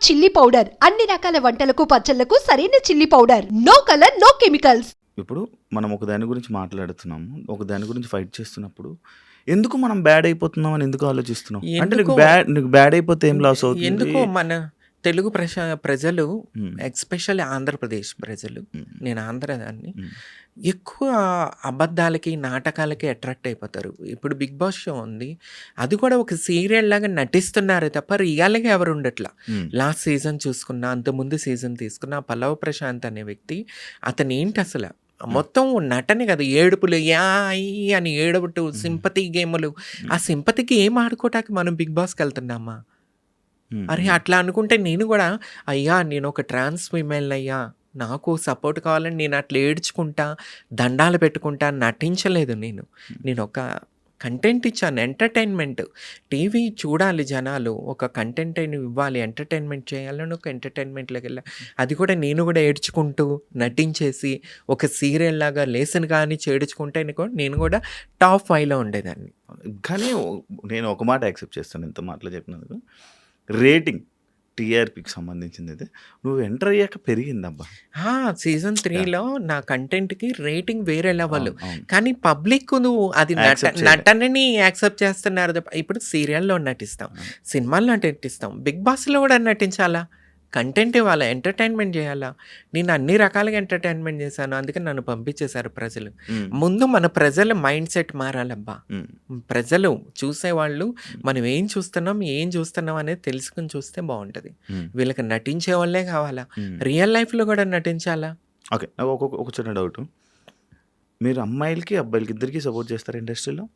Chilli powder అన్ని రకాల వంటలకు పచ్చళ్లకు సరైన chilli powder. No colour no chemicals. ఇప్పుడు మనం ఒక దాని గురించి మాట్లాడుతున్నాము. ఒక దాని గురించి ఫైట్ చేస్తున్నప్పుడు ఎందుకు మనం బ్యాడ్ అయిపోతున్నాం అని ఎందుకు ఆలోచిస్తున్నాం? అంటే ఎందుకో నీకు బ్యాడ్ అయిపోతే ఏం లాస్ అవుతుంది? ఎందుకో మన తెలుగు ప్రజలు ఉమ్, ఎస్పెషల్లీ ఆంధ్రప్రదేశ్ ప్రజలు, ఉమ్, నేను ఆంధ్ర దాన్ని, ఉమ్, ఎక్కువ అబద్ధాలకి నాటకాలకి అట్రాక్ట్ అయిపోతారు. ఇప్పుడు బిగ్ బాస్ షో ఉంది, అది కూడా ఒక సీరియల్ లాగా నటిస్తున్నారు తప్ప రియల్గా ఎవరు ఉండట్లా. ఉమ్, లాస్ట్ సీజన్ చూసుకున్నా, అంతకుముందు సీజన్ తీసుకున్నా, పల్లవ ప్రశాంత్ అనే వ్యక్తి, అతను ఏంటి అసలు మొత్తం నటనే కదా, ఏడుపులు యా ఈ అని ఏడుపుటు, సింపతి గేములు. ఆ సింపతికి ఏం ఆడుకోవటానికి మనం బిగ్ బాస్కి వెళ్తున్నామా? ఉమ్, అరే అట్లా అనుకుంటే నేను కూడా, అయ్యా నేను ఒక ట్రాన్స్ ఫీమేల్ అయ్యా, నాకు సపోర్ట్ కావాలని నేను అట్లా ఏడ్చుకుంటా, దండాలు పెట్టుకుంటా నటించలేదు. నేను ఒక కంటెంట్ ఇచ్చాను, ఎంటర్టైన్మెంట్. టీవీ చూడాలి జనాలు, ఒక కంటెంట్ ఇవ్వాలి, ఎంటర్టైన్మెంట్ చేయాలని ఒక ఎంటర్టైన్మెంట్లోకి వెళ్ళా. అది కూడా నేను కూడా ఏడ్చుకుంటూ నటించేసి ఒక సీరియల్ లాగా లేసన్ కానీ చేడ్చుకుంటే నేను కూడా టాప్ 5లో ఉండేదాన్ని. కానీ నేను ఒక మాట యాక్సెప్ట్ చేస్తాను ఇంత మాటలు చెప్పినందుకు. రేటింగ్ టీఆర్పీకి సంబంధించింది అయితే నువ్వు ఎంటర్ అయ్యాక పెరిగిందబ్బా. సీజన్ 3లో నా కంటెంట్కి రేటింగ్ వేరే లెవెల్, అవును, అవును. కానీ పబ్లిక్ అది Accept చేయలే. నటనని యాక్సెప్ట్ చేస్తున్నారు తప్ప. ఇప్పుడు సీరియల్లో నటిస్తాం, సినిమాల్లో నటిస్తాం, బిగ్ బాస్లో కూడా నటించాలా, కంటెంట్ ఇవ్వాలా, ఎంటర్టైన్మెంట్ చేయాలా. నేను అన్ని రకాలుగా ఎంటర్టైన్మెంట్ చేశాను, అందుకే నన్ను పంపించేశారు ప్రజలు. ఉమ్, ముందు మన ప్రజల మైండ్ సెట్ మారాలబ్బా. ఉమ్, ప్రజలు చూసేవాళ్ళు మనం ఏం చూస్తున్నాం అనేది తెలుసుకుని చూస్తే బాగుంటుంది. ఉమ్, వీళ్ళకి నటించే వాళ్ళే కావాలా, ఉమ్. రియల్ లైఫ్లో కూడా నటించాలా? ఓకే, నాకు ఒక చిన్న డౌట్. మీరు అమ్మాయిలకి అబ్బాయిలకి ఇద్దరికి సపోర్ట్ చేస్తారు ఇండస్ట్రీలో?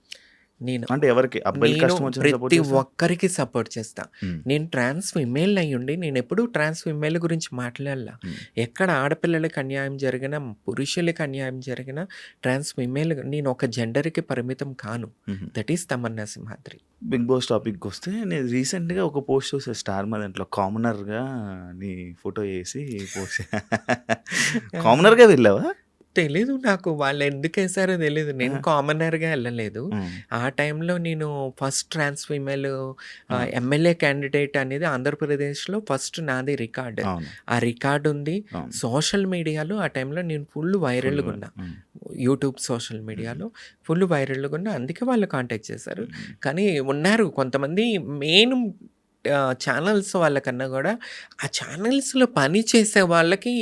నేను అంటే ఎవరికి అబ్బాయిలకి నేను కష్టం వచ్చిన సపోర్ట్ ప్రతి చేస్తారు? ఒక్కరికి సపోర్ట్ చేస్తా. ఉమ్, నేను ట్రాన్స్ ఫిమేల్ అయ్యుండి నేను ఎప్పుడూ ట్రాన్స్ ఫిమేల్ గురించి మాట్లాడలా. ఉమ్, ఎక్కడ ఆడపిల్లలకి అన్యాయం జరిగినా, పురుషులకి అన్యాయం జరిగినా, ట్రాన్స్ ఫిమేల్, నేను ఒక జెండర్కి పరిమితం కాను. Um. That is Tamanna Simhadri. Bigg Boss టాపిక్కి వస్తే నేను రీసెంట్గా ఒక పోస్ట్ చూసా స్టార్ మా దాంట్లో, కామనర్గా నీ ఫోటో వేసి పోస్ట్. కామనర్గా వెళ్ళావా? తెలీదు నాకు, వాళ్ళు ఎందుకు వేసారో తెలీదు. నేను కామనర్గా వెళ్ళలేదు. ఉమ్, ఆ టైంలో నేను ఫస్ట్ ట్రాన్స్ ఫీమేల్ ఆ, ఎమ్మెల్యే క్యాండిడేట్ అనేది ఆంధ్రప్రదేశ్లో ఫస్ట్ నాది రికార్డ్. అవును, ఆ రికార్డు ఉంది. అవును. సోషల్ మీడియాలో ఆ టైంలో నేను ఫుల్ వైరల్గా ఉన్నా. ఉమ్, యూట్యూబ్ సోషల్ మీడియాలో ఫుల్ వైరల్గా ఉన్నా, అందుకే వాళ్ళు కాంటాక్ట్ చేశారు. ఉమ్, కానీ ఉన్నారు కొంతమంది మెయిన్ ఛానల్స్ వాళ్ళకన్నా కూడా ఆ ఛానల్స్లో పని చేసే వాళ్ళకి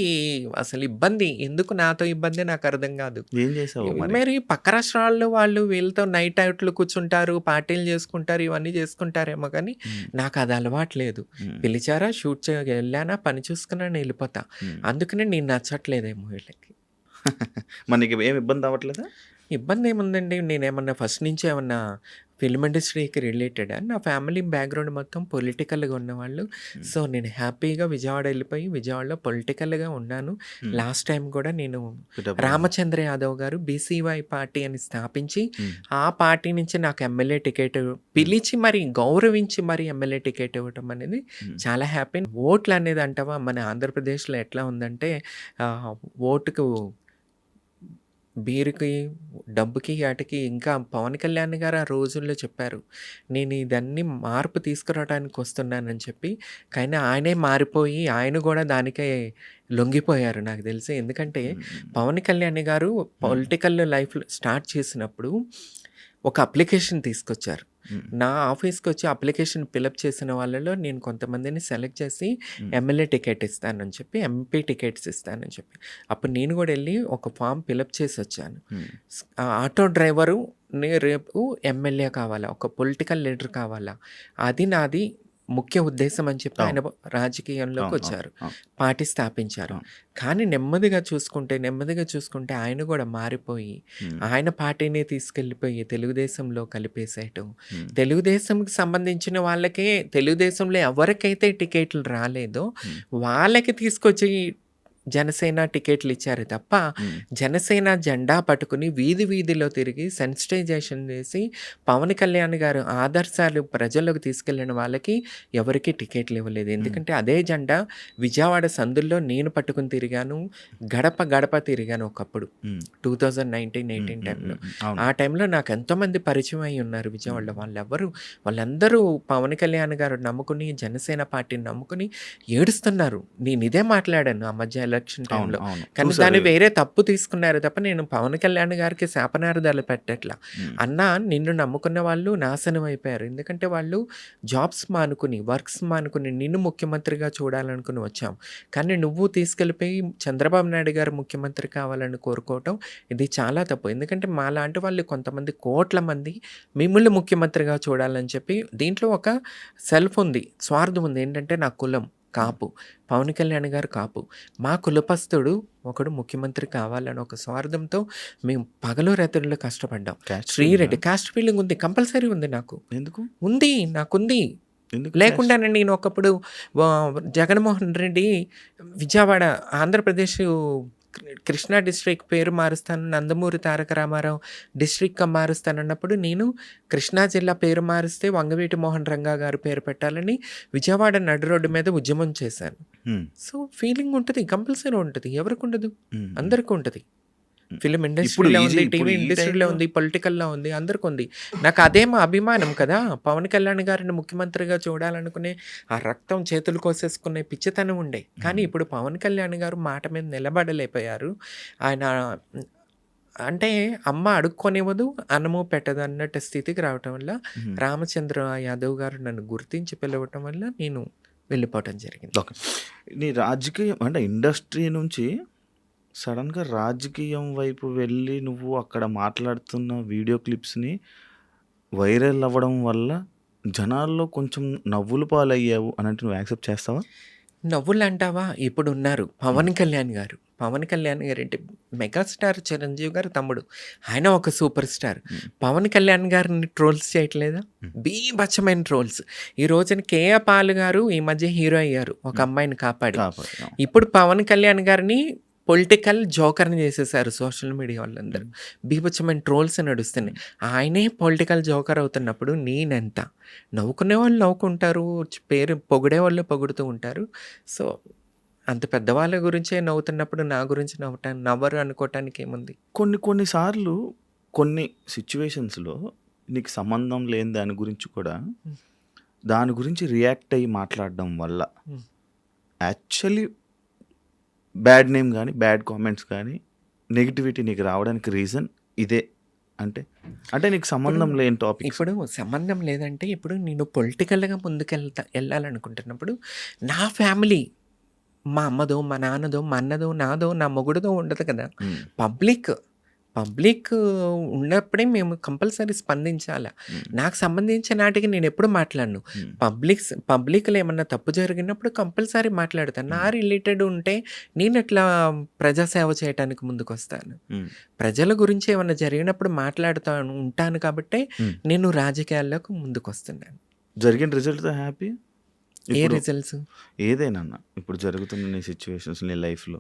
అసలు ఇబ్బంది. ఎందుకు నాతో ఇబ్బంది నాకు అర్థం కాదు. ఏం చేసావు మరి? మరి పక్క రాష్ట్రాల్లో వాళ్ళు వీళ్ళతో నైట్ అవుట్లు కూర్చుంటారు, పార్టీలు చేసుకుంటారు, ఇవన్నీ చేసుకుంటారేమో, కానీ ఉమ్, నాకు అది అలవాటు లేదు. ఉమ్, పిలిచారా, షూట్ వెళ్ళానా, పని చూసుకున్నాను, వెళ్ళిపోతా. ఉమ్. అందుకనే నేను నచ్చట్లేదేమో వీళ్ళకి. మరి నీకు ఏం ఇబ్బంది అవ్వట్లేదా? ఇబ్బంది ఏముందండి, నేనేమన్నా ఫస్ట్ నుంచి ఏమన్నా ఫిల్మ్ ఇండస్ట్రీకి రిలేటెడ్, నా ఫ్యామిలీ బ్యాక్గ్రౌండ్ మొత్తం పొలిటికల్గా ఉన్నవాళ్ళు. సో నేను హ్యాపీగా విజయవాడ వెళ్ళిపోయి విజయవాడలో పొలిటికల్గా ఉన్నాను. ఉమ్, లాస్ట్ టైం కూడా నేను పిఠాపురం. రామచంద్ర యాదవ్ గారు బీసీవై పార్టీ అని స్థాపించి, ఉమ్, ఆ పార్టీ నుంచి నాకు ఎమ్మెల్యే టికెట్ పిలిచి మరి గౌరవించి మరి ఎమ్మెల్యే టికెట్ ఇవ్వటం అనేది ఉమ్, చాలా హ్యాపీ. ఓట్లు అనేది అంటావా, మన ఆంధ్రప్రదేశ్లో ఎట్లా ఉందంటే ఆ, ఓటుకు బీరుకి, డబ్బుకి, వాటికి, ఇంకా పవన్ కళ్యాణ్ గారు ఆ రోజుల్లో చెప్పారు నేను ఇదన్నీ మార్పు తీసుకురావడానికి వస్తున్నానని చెప్పి. కానీ ఆయనే మారిపోయి ఆయన కూడా దానికే లొంగిపోయారు నాకు తెలిసి. ఎందుకంటే ఉమ్, పవన్ కళ్యాణ్ గారు పొలిటికల్ లైఫ్ స్టార్ట్ చేసినప్పుడు ఒక అప్లికేషన్ తీసుకొచ్చారు. ఉమ్, నా ఆఫీస్కి వచ్చి అప్లికేషన్ ఫిలప్ చేసిన వాళ్ళలో నేను కొంతమందిని సెలెక్ట్ చేసి ఉమ్, ఎమ్మెల్యే టికెట్ ఇస్తానని చెప్పి, ఎంపీ టికెట్స్ ఇస్తానని చెప్పి, అప్పుడు నేను కూడా వెళ్ళి ఒక ఫామ్ ఫిలప్ చేసి వచ్చాను. ఉమ్, ఆ ఆటో డ్రైవరు రేపు ఎమ్మెల్యే కావాలా, ఒక పొలిటికల్ లీడర్ కావాలా, అది నాది ముఖ్య ఉద్దేశం అని చెప్పి ఆయన రాజకీయంలోకి అవును, వచ్చారు, అవును, పార్టీ స్థాపించారు. అవును. కానీ నెమ్మదిగా చూసుకుంటే ఆయన కూడా మారిపోయి ఉమ్, ఆయన పార్టీని తీసుకెళ్ళిపోయి తెలుగుదేశంలో కలిపేసేయటం. ఉమ్, తెలుగుదేశంకి సంబంధించిన వాళ్ళకే, తెలుగుదేశంలో ఎవరికైతే టికెట్లు రాలేదో ఉమ్, వాళ్ళకి తీసుకొచ్చి జనసేన టికెట్లు ఇచ్చారు తప్ప, హ్మ్. జనసేన జెండా పట్టుకుని వీధి వీధిలో తిరిగి సెన్సిటైజేషన్ చేసి, పవన్ కళ్యాణ్ గారు ఆదర్శాలు ప్రజల్లోకి తీసుకెళ్ళిన వాళ్ళకి ఎవరికీ టికెట్లు ఇవ్వలేదు. హ్మ్. ఎందుకంటే అదే జెండా విజయవాడ సందుల్లో నేను పట్టుకుని తిరిగాను. గడప గడప తిరిగాను ఒకప్పుడు. హ్మ్. 2019, హ్మ్. 18 హ్మ్. టైంలో. హ్మ్. అవును. ఆ టైంలో నాకు ఎంతోమంది పరిచయం అయ్యి ఉన్నారు విజయవాడలో. వాళ్ళందరూ పవన్ కళ్యాణ్ గారు నమ్ముకుని, జనసేన పార్టీని నమ్ముకుని ఏడుస్తున్నారు. నేను ఇదే మాట్లాడాను ఆ మధ్య ఎలక్షన్ అవును. టైంలో. అవును. కానీ చూసారు. దాన్ని వేరే తప్పు తీసుకున్నారు తప్ప, నేను పవన్ కళ్యాణ్ గారికి శాపనార్థాలు పెట్టట్లా. హ్మ్. అన్నా, నిన్ను నమ్ముకున్న వాళ్ళు నాశనం అయిపోయారు. ఎందుకంటే వాళ్ళు జాబ్స్ మానుకుని, వర్క్స్ మానుకుని నిన్ను ముఖ్యమంత్రిగా చూడాలనుకుని వచ్చాం. కానీ నువ్వు తీసుకెళ్ళిపోయి చంద్రబాబు నాయుడు గారు ముఖ్యమంత్రి కావాలని కోరుకోవటం ఇది చాలా తప్పు. ఎందుకంటే మాలాంటి వాళ్ళు కొంతమంది కోట్ల మంది మిమ్మల్ని ముఖ్యమంత్రిగా చూడాలని చెప్పి, దీంట్లో ఒక సెల్ఫ్ ఉంది, స్వార్థం ఉంది. ఏంటంటే నా కులం కాపు, పవన్ కళ్యాణ్ గారు కాపు, మా కులపస్తుడు ఒకడు ముఖ్యమంత్రి కావాలని ఒక స్వార్థంతో మేము పగలు రాత్రులు కష్టపడ్డాం. క్యాస్ట్ శ్రీరెడ్డి ఫీలింగా? కాస్ట్ ఫీలింగ్ ఉంది, కంపల్సరీ ఉంది నాకు. ఎందుకు? ఉంది, నాకుంది. ఎందుకు క్యాస్ట్? లేకుండానే నేను ఒకప్పుడు జగన్మోహన్ రెడ్డి విజయవాడ ఆంధ్రప్రదేశ్ కృష్ణా డిస్ట్రిక్ట్ పేరు మారుస్తాను, నందమూరి తారక రామారావు డిస్ట్రిక్ట్గా మారుస్తానన్నప్పుడు నేను కృష్ణా జిల్లా పేరు మారిస్తే వంగవీటి మోహన్ రంగా గారు పేరు పెట్టాలని విజయవాడ నడు రోడ్డు మీద ఉద్యమం చేశాను. హ్మ్. సో ఫీలింగ్ ఉంటుంది, కంపల్సరీ ఉంటుంది. ఎవరికి ఉండదు? హ్మ్. హ్మ్. అందరికీ ఉంటుంది. హ్మ్. ఫిలిం ఇప్పుడు ఇండస్ట్రీలో ఉంది, ఇప్పుడు టీవీ ఈ ఇండస్ట్రీలో టైంలో ఉంది, పొలిటికల్‌లో ఉంది, అందరికి ఉంది. నాకు అదే మా అభిమానం కదా! పవన్ కళ్యాణ్ గారిని ముఖ్యమంత్రిగా చూడాలనుకునే ఆ రక్తం చేతులు కోసేసుకునే పిచ్చితనం ఉండే. కానీ హ్మ్. ఇప్పుడు పవన్ కళ్యాణ్ గారు మాట మీద నిలబడలేకపోయారు. ఆయన అంటే అమ్మ అడుక్కొనివ్వదు, అన్నము పెట్టదు అన్నట్టు స్థితికి రావటం వల్ల హ్మ్. రామచంద్ర యాదవ్ గారు నన్ను గుర్తించి పిలవటం వల్ల నేను వెళ్ళిపోవటం జరిగింది. ఓకే. నీ రాజకీయం అంటే ఇండస్ట్రీ నుంచి సడెన్‌గా రాజకీయం వైపు వెళ్ళి నువ్వు అక్కడ మాట్లాడుతున్న వీడియో క్లిప్స్‌ని వైరల్ అవ్వడం వల్ల జనాల్లో కొంచెం నవ్వుల పాలయ్యావు అనంటే నువ్వు యాక్సెప్ట్ చేస్తావా? నవ్వులంటావా? ఇప్పుడున్నారు హ్మ్. పవన్ కళ్యాణ్ గారు. పవన్ కళ్యాణ్ గారంటే మెగాస్టార్ చిరంజీవి గారు తమ్ముడు. ఆయన ఒక సూపర్ స్టార్. హ్మ్. పవన్ కళ్యాణ్ గారిని ట్రోల్స్ చేయట్లేదా? హ్మ్. బీభత్సమైన ట్రోల్స్. ఈ రోజున కేఆ పాల్ గారు ఈ మధ్య హీరో అయ్యారు, ఒక హ్మ్. అమ్మాయిని కాపాడి. కాపాడి. అవును. ఇప్పుడు పవన్ కళ్యాణ్ గారిని పొలిటికల్ జోకర్‌ని చేసేసారు సోషల్ మీడియా వాళ్ళందరూ. హ్మ్. బీభత్సమైన ట్రోల్స్ నడుస్తున్నాయి. హ్మ్. ఆయనే పొలిటికల్ జోకర్ అవుతున్నప్పుడు నేనెంత? నవ్వుకునేవాళ్ళు నవ్వుకుంటారు, పేరు పొగిడేవాళ్ళు పొగుడుతూ ఉంటారు. సో, అంత పెద్దవాళ్ళ గురించే నవ్వుతున్నప్పుడు నా గురించి నవ్వరు అనుకోవటానికి ఏముంది? కొన్ని కొన్ని సార్లు కొన్ని సిట్యుయేషన్స్‌లో నీకు సంబంధం లేని దాని గురించి కూడా హ్మ్. దాని గురించి రియాక్ట్ అయ్యి మాట్లాడడం వల్ల హ్మ్. యాక్చువల్లీ బ్యాడ్ నేమ్ గాని, బ్యాడ్ కామెంట్స్ గాని, నెగటివిటీ నీకు రావడానికి రీజన్ ఇదే. అంటే, అంటే నీకు ఇప్పుడు సంబంధం లేని టాపిక్స్. ఇప్పుడు సంబంధం లేదంటే, ఇప్పుడు నేను పొలిటికల్‌గా ఎళ్ళాలనుకుంటున్నప్పుడు నా ఫ్యామిలీ, మా అమ్మదో, మా నాన్నదో, మా అన్నదో, నాదో, నా మొగుడుదో ఉండదు కదా! హ్మ్. పబ్లిక్, పబ్లిక్ ఉన్నప్పుడే మేము కంపల్సరీ స్పందించాల. హ్మ్. నాకు సంబంధించిన నాటికి నేనెప్పుడు మాట్లాడను. హ్మ్. పబ్లిక్‌లో ఏమన్నా తప్పు జరిగినప్పుడు కంపల్సరీ మాట్లాడతాను. నా హ్మ్. రిలేటెడ్ ఉంటే నేనెట్లా ప్రజాసేవ చేయటానికి ముందుకొస్తాను. హ్మ్. ప్రజల గురించి ఏమన్నా జరిగినప్పుడు ఉంటాను కాబట్టే హ్మ్. నేను రాజకీయాల్లోకి ముందుకొస్తున్నాను. జరిగిన రిజల్ట్‌తో హ్యాపీ? ఏ ఇప్పుడు రిజల్ట్స్? ఏదైనన్నా ఇప్పుడు జరుగుతున్న నీ సిట్యుయేషన్స్ నీ లైఫ్‌లో.